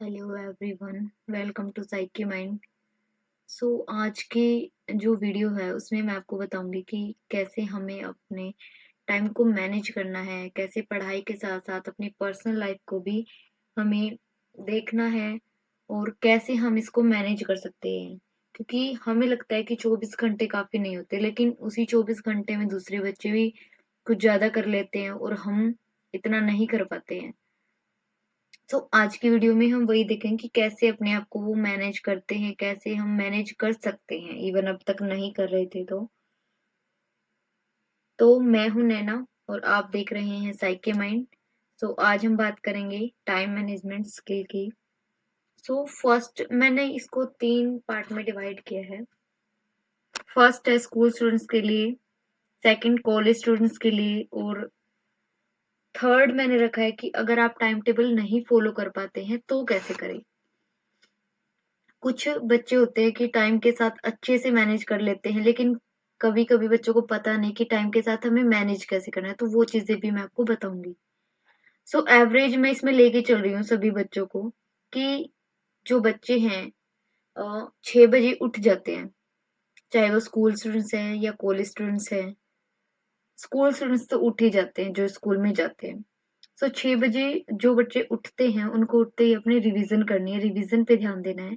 Hello everyone, welcome to psyche mind. So आज की जो वीडियो है उसमें मैं आपको बताऊंगी कि कैसे हमें अपने टाइम को मैनेज करना है, कैसे पढ़ाई के साथ साथ अपनी पर्सनल लाइफ को भी हमें देखना है और कैसे हम इसको मैनेज कर सकते हैं। क्योंकि हमें लगता है कि 24 घंटे काफी नहीं होते, लेकिन उसी 24 घंटे में दूसरे बच्चे भी कुछ ज्यादा कर लेते हैं और हम इतना नहीं कर पाते हैं। तो आज की वीडियो में हम वही देखेंगे कि कैसे अपने आप को वो मैनेज करते हैं, कैसे हम मैनेज कर सकते हैं इवन अब तक नहीं कर रहे थे तो मैं हूं नैना और आप देख रहे हैं साइके माइंड। सो आज हम बात करेंगे टाइम मैनेजमेंट स्किल की। सो फर्स्ट मैंने इसको 3 पार्ट में डिवाइड किया है। फर्स्ट है स्कूल स्टूडेंट्स के लिए, सेकंड कॉलेज स्टूडेंट्स के लिए और थर्ड मैंने रखा है कि अगर आप टाइम टेबल नहीं फॉलो कर पाते हैं तो कैसे करें। कुछ बच्चे होते हैं कि टाइम के साथ अच्छे से मैनेज कर लेते हैं, लेकिन कभी कभी बच्चों को पता नहीं कि टाइम के साथ हमें मैनेज कैसे करना है, तो वो चीजें भी मैं आपको बताऊंगी। सो एवरेज मैं इसमें लेके चल रही हूँ सभी बच्चों को कि जो बच्चे हैं 6 बजे उठ जाते हैं, चाहे वो स्कूल स्टूडेंट्स हैं या कॉलेज स्टूडेंट्स हैं। स्कूल स्टूडेंट्स तो उठ ही जाते हैं जो स्कूल में जाते हैं। सो 6 बजे जो बच्चे उठते हैं उनको उठते ही अपने रिवीजन करनी है, रिवीजन पे ध्यान देना है।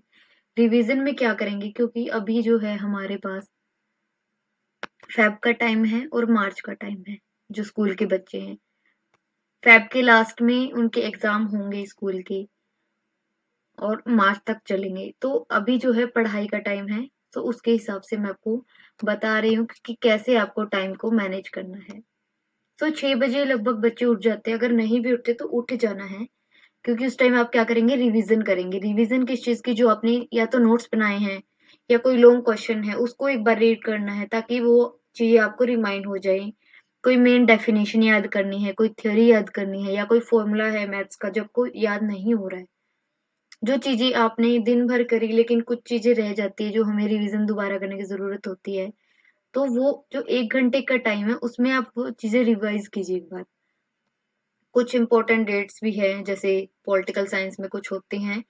रिवीजन में क्या करेंगे, क्योंकि अभी जो है हमारे पास फेब का टाइम है और मार्च का टाइम है। जो स्कूल के बच्चे हैं फेब के लास्ट में उनके एग्जाम होंगे स्कूल के और मार्च तक चलेंगे, तो अभी जो है पढ़ाई का टाइम है। तो उसके हिसाब से मैं आपको बता रही हूँ कि कैसे आपको टाइम को मैनेज करना है। तो 6 बजे लगभग बच्चे उठ जाते हैं, अगर नहीं भी उठते तो उठ जाना है। क्योंकि उस टाइम आप क्या करेंगे, रिवीजन करेंगे। रिवीजन किस चीज की, जो आपने या तो नोट्स बनाए हैं या कोई लॉन्ग क्वेश्चन है उसको एक बार रीड करना है ताकि वो चीजें आपको रिमाइंड हो जाए। कोई मेन डेफिनेशन याद करनी है, कोई थ्योरी याद करनी है या कोई फॉर्मूला है मैथ्स का जो आपको याद नहीं हो रहा है। जो चीजें आपने दिन भर करी लेकिन कुछ चीजें रह जाती है जो हमें रिवीजन दोबारा करने की जरूरत होती है, तो वो जो 1 घंटे का टाइम है उसमें आप वो चीजें रिवाइज कीजिए एक बार। कुछ इंपॉर्टेंट डेट्स भी है, जैसे पॉलिटिकल साइंस में कुछ होते हैं,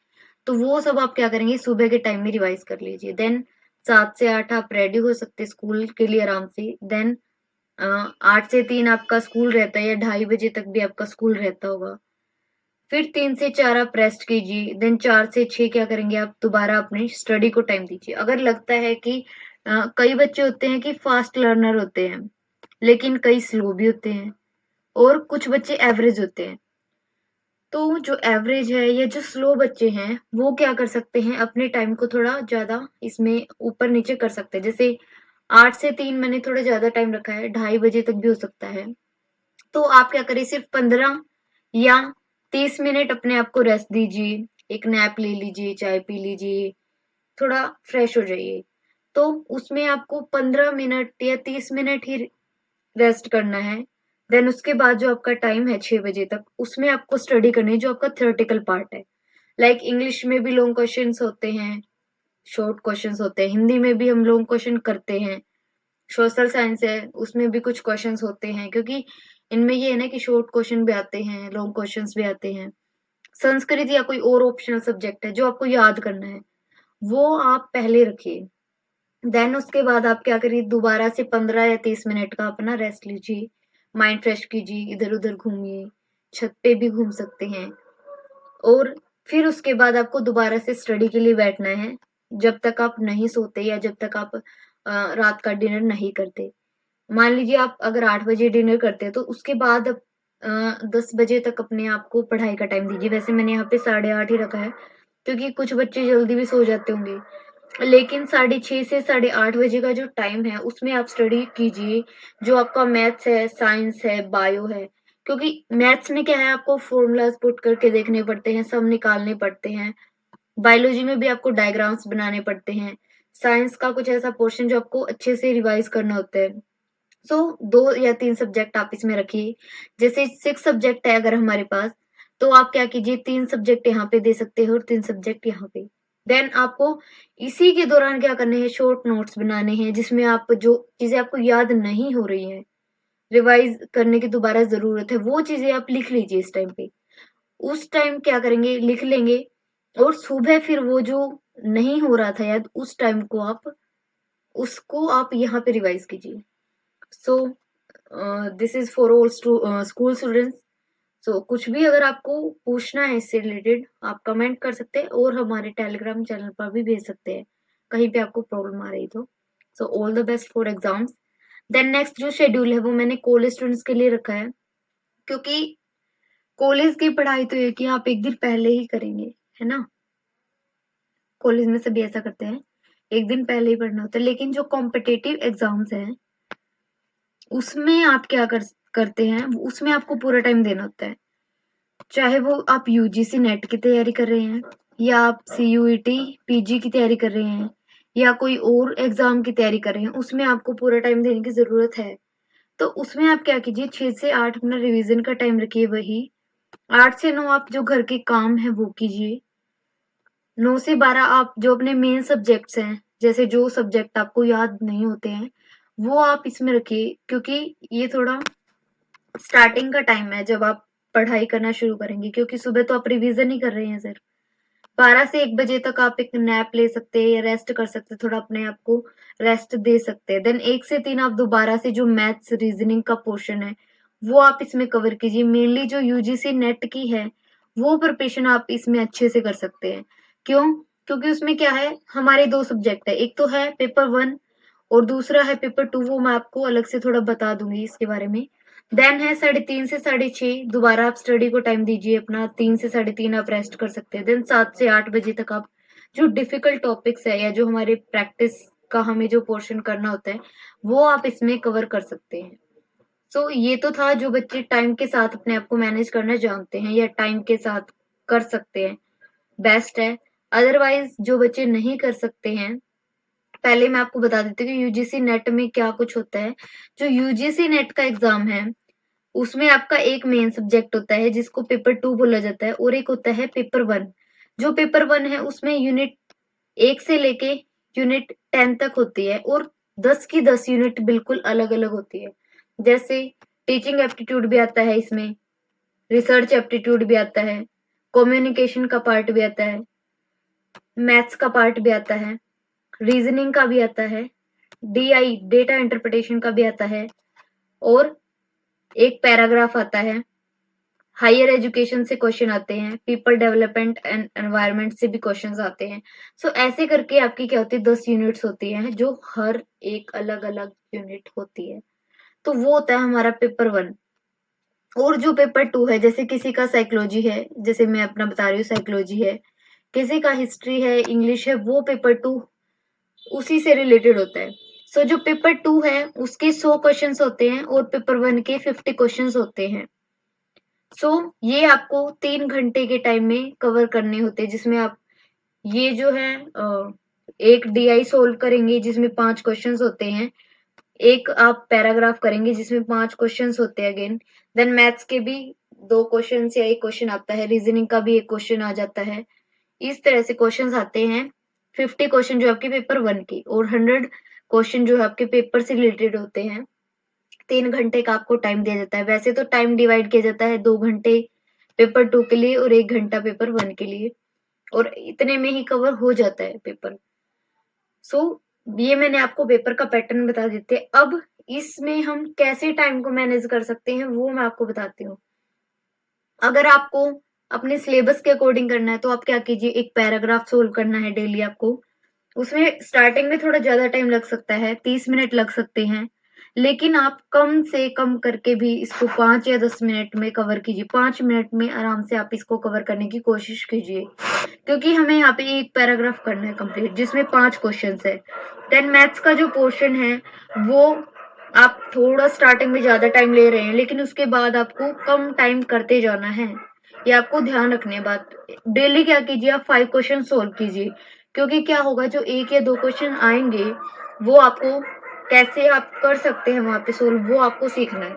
तो वो सब आप क्या करेंगे, सुबह के टाइम में रिवाइज कर लीजिए। देन 7 से 8 आप रेडी हो सकते स्कूल के लिए आराम से। देन 8 से 3 आपका स्कूल रहता है या 2:30 बजे तक भी आपका स्कूल रहता होगा। फिर 3 से 4 आप रेस्ट कीजिए। देन 4 से 6 क्या करेंगे, आप दोबारा अपने स्टडी को टाइम दीजिए। अगर लगता है कि कई बच्चे होते हैं कि फास्ट लर्नर होते हैं लेकिन कई स्लो भी होते हैं और कुछ बच्चे एवरेज होते हैं। तो जो एवरेज है या जो स्लो बच्चे हैं वो क्या कर सकते हैं, अपने टाइम को थोड़ा ज्यादा इसमें ऊपर नीचे कर सकते हैं। जैसे 8 से 3 मैंने थोड़ा ज्यादा टाइम रखा है, 2:30 बजे तक भी हो सकता है। तो आप क्या करिए, सिर्फ 15 या 30 मिनट अपने आप को रेस्ट दीजिए। एक नैप ले लीजिए, चाय पी लीजिए, थोड़ा फ्रेश हो जाइए। तो उसमें आपको 15 मिनट या 30 मिनट ही रेस्ट करना है। देन उसके बाद जो आपका टाइम है 6 बजे तक, उसमें आपको स्टडी करनी है जो आपका थियोरेटिकल पार्ट है। लाइक इंग्लिश में भी लॉन्ग क्वेश्चंस होते हैं, शॉर्ट क्वेश्चंस होते हैं। हिंदी में भी हम लॉन्ग क्वेश्चन करते हैं। सोशल साइंस है उसमें भी कुछ क्वेश्चंस होते हैं, क्योंकि इनमें ये है ना कि शॉर्ट क्वेश्चन भी आते हैं, लॉन्ग क्वेश्चंस भी आते हैं। संस्कृत या कोई और ऑप्शनल सब्जेक्ट है जो आपको याद करना है, वो आप पहले रखिए। देन उसके बाद आप क्या करिए, दोबारा से 15 या 30 मिनट का अपना रेस्ट लीजिए, माइंड फ्रेश कीजिए, इधर उधर घूमिए, छत पे भी घूम सकते हैं। और फिर उसके बाद आपको दोबारा से स्टडी के लिए बैठना है, जब तक आप नहीं सोते या जब तक आप रात का डिनर नहीं करते। मान लीजिए आप अगर 8 बजे डिनर करते हैं तो उसके बाद 10 बजे तक अपने आप को पढ़ाई का टाइम दीजिए। वैसे मैंने यहाँ पे 8:30 ही रखा है, क्योंकि कुछ बच्चे जल्दी भी सो जाते होंगे। लेकिन 6:30 से 8:30 बजे का जो टाइम है उसमें आप स्टडी कीजिए। जो आपका मैथ्स है, साइंस है, बायो है, क्योंकि मैथ्स में क्या है, आपको फॉर्मूलाज पुट करके देखने पड़ते हैं, सब निकालने पड़ते हैं। बायोलॉजी में भी आपको डायग्राम्स बनाने पड़ते हैं। साइंस का कुछ ऐसा पोर्शन जो आपको अच्छे से रिवाइज करना होता है। सो 2 या 3 सब्जेक्ट आप इसमें रखिए। जैसे 6 सब्जेक्ट है अगर हमारे पास, तो आप क्या कीजिए, 3 सब्जेक्ट यहाँ पे दे सकते हो और 3 सब्जेक्ट यहाँ पे। देन आपको इसी के दौरान क्या करने हैं, शॉर्ट नोट्स बनाने हैं जिसमें आप जो चीजें आपको याद नहीं हो रही है, रिवाइज करने की दोबारा जरूरत है, वो चीजें आप लिख लीजिए इस टाइम पे। उस टाइम क्या करेंगे, लिख लेंगे। और सुबह फिर वो जो नहीं हो रहा था याद, उस टाइम को उसको आप यहाँ पे रिवाइज कीजिए। So this is for all school students. So कुछ भी अगर आपको पूछना है इससे रिलेटेड, आप कमेंट कर सकते हैं और हमारे टेलीग्राम चैनल पर भी भेज सकते हैं, कहीं पे आपको प्रॉब्लम आ रही तो। So all the best for exams. Then next जो शेड्यूल है वो मैंने कॉलेज स्टूडेंट्स के लिए रखा है, क्योंकि कॉलेज की पढ़ाई तो है कि आप एक दिन पहले ही करेंगे, है ना। कॉलेज में सभी ऐसा करते हैं, एक दिन पहले ही पढ़ना होता है। लेकिन जो कॉम्पिटिटिव एग्जाम्स हैं उसमें आप क्या करते हैं, उसमें आपको पूरा टाइम देना होता है। चाहे वो आप यूजीसी नेट की तैयारी कर रहे हैं, या आप सीयूईटी पीजी की तैयारी कर रहे हैं, या कोई और एग्जाम की तैयारी कर रहे हैं, उसमें आपको पूरा टाइम देने की जरूरत है। तो उसमें आप क्या कीजिए, 6 से 8 अपना रिवीजन का टाइम रखिए, वही 8 से 9 आप जो घर के काम है वो कीजिए। 9 से 12 आप जो अपने मेन सब्जेक्ट्स हैं, जैसे जो सब्जेक्ट आपको याद नहीं होते हैं वो आप इसमें रखिए, क्योंकि ये थोड़ा स्टार्टिंग का टाइम है जब आप पढ़ाई करना शुरू करेंगे, क्योंकि सुबह तो आप रिवीजन ही कर रहे हैं सिर्फ। 12 से 1 बजे तक आप एक नैप ले सकते हैं या रेस्ट कर सकते हैं, थोड़ा अपने आप को रेस्ट दे सकते हैं। देन 1 से 3 आप दोबारा से जो मैथ्स रीजनिंग का पोर्शन है वो आप इसमें कवर कीजिए। मेनली जो यूजीसी नेट की है वो प्रिपरेशन आप इसमें अच्छे से कर सकते हैं। क्यों? क्योंकि उसमें क्या है, हमारे 2 सब्जेक्ट है, एक तो है पेपर 1 और दूसरा है पेपर 2, वो मैं आपको अलग से थोड़ा बता दूंगी इसके बारे में। देन है 3:30 से 6:30, दोबारा आप स्टडी को टाइम दीजिए अपना, 3 से 3:30 आप रेस्ट कर सकते हैं। देन 7 से 8 बजे तक आप जो डिफिकल्ट टॉपिक्स है या जो हमारे प्रैक्टिस का हमें जो पोर्शन करना होता है वो आप इसमें कवर कर सकते हैं। सो ये तो था जो बच्चे टाइम के साथ अपने आप को मैनेज करना जानते हैं या टाइम के साथ कर सकते हैं, बेस्ट है। अदरवाइज जो बच्चे नहीं कर सकते हैं, पहले मैं आपको बता देती हूँ कि यूजीसी नेट में क्या कुछ होता है। जो यूजीसी नेट का एग्जाम है उसमें आपका एक मेन सब्जेक्ट होता है जिसको पेपर 2 बोला जाता है, और एक होता है पेपर 1। जो पेपर 1 है उसमें यूनिट 1 से लेके यूनिट 10 तक होती है, और 10 की 10 यूनिट बिल्कुल अलग अलग होती है। जैसे टीचिंग एप्टीट्यूड भी आता है इसमें, रिसर्च एप्टीट्यूड भी आता है, कम्युनिकेशन का पार्ट भी आता है, मैथ्स का पार्ट भी आता है, रीजनिंग का भी आता है, डीआई डेटा इंटरप्रिटेशन का भी आता है, और एक पैराग्राफ आता है। हायर एजुकेशन से क्वेश्चन आते हैं, पीपल डेवलपमेंट एंड एनवायरनमेंट से भी क्वेश्चंस आते हैं। सो ऐसे करके आपकी क्या होती है, 10 यूनिट्स होती हैं जो हर एक अलग अलग यूनिट होती है। तो वो होता है हमारा पेपर 1। और जो पेपर 2 है, जैसे किसी का साइकोलॉजी है, जैसे मैं अपना बता रही हूँ साइकोलॉजी है, किसी का हिस्ट्री है, इंग्लिश है, वो पेपर 2 उसी से रिलेटेड होता है। सो जो पेपर 2 है उसके 100 क्वेश्चंस होते हैं और पेपर 1 के 50 क्वेश्चंस होते हैं। सो ये आपको 3 घंटे के टाइम में कवर करने होते हैं, जिसमें आप ये जो है एक डीआई सोल्व करेंगे जिसमें 5 क्वेश्चंस होते हैं, एक आप पैराग्राफ करेंगे जिसमें 5 क्वेश्चंस होते हैं अगेन। देन मैथ्स के भी 2 क्वेश्चन या एक क्वेश्चन आता है, रीजनिंग का भी एक क्वेश्चन आ जाता है। इस तरह से क्वेश्चंस आते हैं। 50 क्वेश्चन जो आपके पेपर 1 की, और 100 क्वेश्चन जो है आपके पेपर से रिलेटेड होते हैं। 3 घंटे का आपको टाइम दिया जाता है। वैसे तो टाइम डिवाइड किया जाता है, 2 घंटे पेपर 2 के लिए और 1 घंटा पेपर 1 के लिए, और इतने में ही कवर हो जाता है पेपर। सो ये मैंने आपको पेपर का पैटर्न बता देते हैं। अब इसमें हम कैसे टाइम को मैनेज कर सकते हैं वो मैं आपको बताती हूँ। अगर आपको अपने सिलेबस के अकॉर्डिंग करना है तो आप क्या कीजिए, एक पैराग्राफ सोल्व करना है डेली आपको। उसमें स्टार्टिंग में थोड़ा ज्यादा टाइम लग सकता है, 30 मिनट लग सकते हैं, लेकिन आप कम से कम करके भी इसको 5 या 10 मिनट में कवर कीजिए। 5 मिनट में आराम से आप इसको कवर करने की कोशिश कीजिए, क्योंकि हमें यहाँ पे एक पैराग्राफ करना है कंप्लीट जिसमें 5 क्वेश्चंस है। देन मैथ्स का जो पोर्शन है वो आप थोड़ा स्टार्टिंग में ज्यादा टाइम ले रहे हैं, लेकिन उसके बाद आपको कम टाइम करते जाना है। ये आपको ध्यान रखने बात। डेली क्या कीजिए, आप 5 क्वेश्चन सोल्व कीजिए, क्योंकि क्या होगा, जो 1 या 2 क्वेश्चन आएंगे वो आपको कैसे आप कर सकते हैं वहां पे सोल्व, वो आपको सीखना है।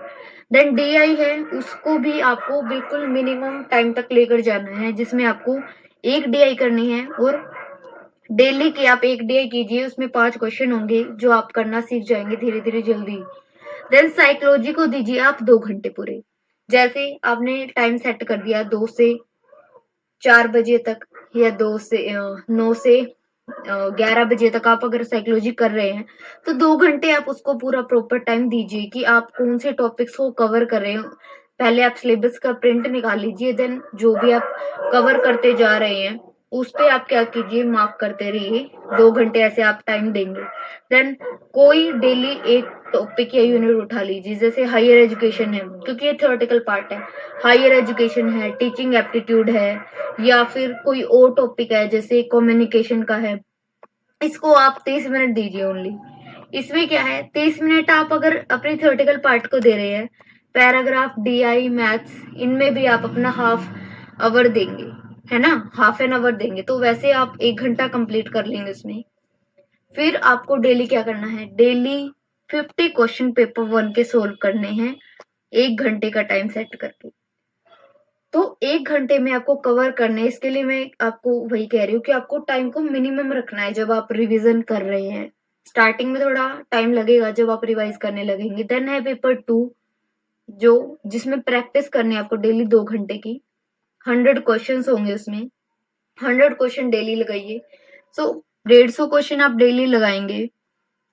देन डीआई है, उसको भी आपको बिल्कुल मिनिमम टाइम तक लेकर जाना है, जिसमें आपको एक डीआई करनी है, और डेली की आप एक डीआई कीजिए, उसमें 5 क्वेश्चन होंगे जो आप करना सीख जाएंगे धीरे धीरे जल्दी। देन साइकोलॉजी को दीजिए आप 2 घंटे पूरे। जैसे आपने टाइम सेट कर दिया 2 से 4 बजे तक, या 9 से 11 बजे तक आप अगर साइकोलॉजी कर रहे हैं, तो 2 घंटे आप उसको पूरा प्रॉपर टाइम दीजिए कि आप कौन से टॉपिक्स को कवर कर रहे हो। पहले आप सिलेबस का प्रिंट निकाल लीजिए, देन जो भी आप कवर करते जा रहे हैं, उस पे आप क्या कीजिए, मार्क करते रहिए। 2 घंटे ऐसे आप टाइम देंगे। देन कोई डेली एक टॉपिक या यूनिट उठा लीजिए, जैसे हायर एजुकेशन है, क्योंकि ये थ्योरेटिकल पार्ट है। हायर एजुकेशन है, टीचिंग एप्टीट्यूड है, या फिर कोई और टॉपिक है जैसे कम्युनिकेशन का है। इसको आप 30 मिनट दीजिए ओनली। इसमें क्या है, 30 मिनट आप अगर अपने थ्योरेटिकल पार्ट को दे रहे हैं, पैराग्राफ, डीआई, मैथ्स, इनमें भी आप अपना हाफ आवर देंगे, है ना, हाफ एन आवर देंगे, तो वैसे आप 1 घंटा कंप्लीट कर लेंगे उसमें। फिर आपको डेली क्या करना है, डेली 50 क्वेश्चन पेपर 1 के सोल्व करने हैं, 1 घंटे का टाइम सेट करके। तो 1 घंटे में आपको कवर करने हैं। इसके लिए मैं आपको वही कह रही हूँ कि आपको टाइम को मिनिमम रखना है जब आप रिवीजन कर रहे हैं। स्टार्टिंग में थोड़ा टाइम लगेगा जब आप रिवाइज करने लगेंगे। देन है पेपर 2, जो जिसमें प्रैक्टिस करनी है आपको डेली 2 घंटे की। 100 क्वेश्चन होंगे उसमें, 100 क्वेश्चन डेली लगाइए। सो 150 क्वेश्चन आप डेली लगाएंगे।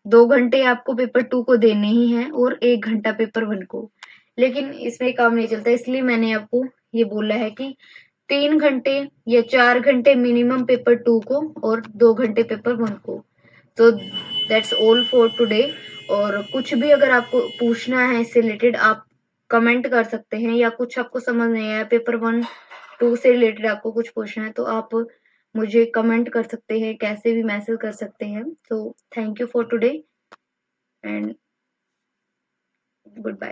2 घंटे आपको पेपर 2 को देने ही है और 1 घंटा पेपर 1 को। लेकिन इसमें काम नहीं चलता, इसलिए मैंने आपको ये बोला है कि 3 घंटे या 4 घंटे मिनिमम पेपर 2 को और 2 घंटे पेपर 1 को। तो दैट्स ऑल फॉर टुडे। और कुछ भी अगर आपको पूछना है इससे रिलेटेड, आप कमेंट कर सकते हैं, या कुछ आपको समझ नहीं आया पेपर 1 2 से रिलेटेड आपको कुछ पूछना है, तो आप मुझे कमेंट कर सकते हैं, कैसे भी मैसेज कर सकते हैं। तो thank you for today and good bye.